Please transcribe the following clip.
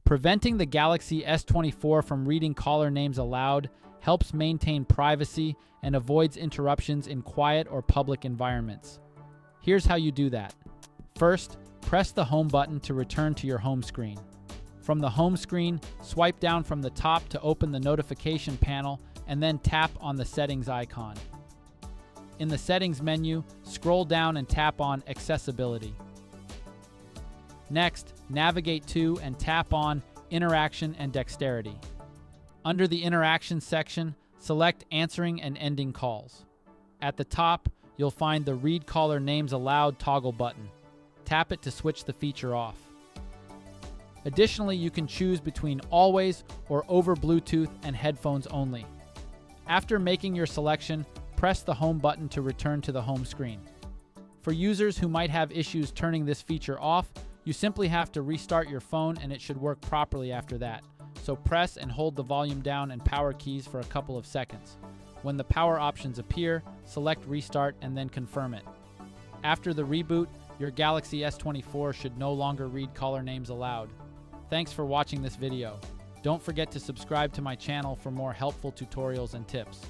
Preventing the Galaxy S24 from reading caller names aloud helps maintain privacy and avoids interruptions in quiet or public environments. Here's how you do that. First, press the home button to return to your home screen. From the home screen, swipe down from the top to open the notification panel and then tap on the settings icon. In the settings menu, scroll down and tap on Accessibility. Next, navigate to and tap on Interaction and Dexterity. Under the Interaction section, select Answering and Ending Calls. At the top, you'll find the Read Caller Names Aloud toggle button. Tap it to switch the feature off. Additionally, you can choose between always or over Bluetooth and headphones only. After making your selection, press the home button to return to the home screen. For users who might have issues turning this feature off, you simply have to restart your phone and it should work properly after that. So press and hold the volume down and power keys for a couple of seconds. When the power options appear, select Restart and then confirm it. After the reboot, your Galaxy S24 should no longer read caller names aloud. Thanks for watching this video. Don't forget to subscribe to my channel for more helpful tutorials and tips.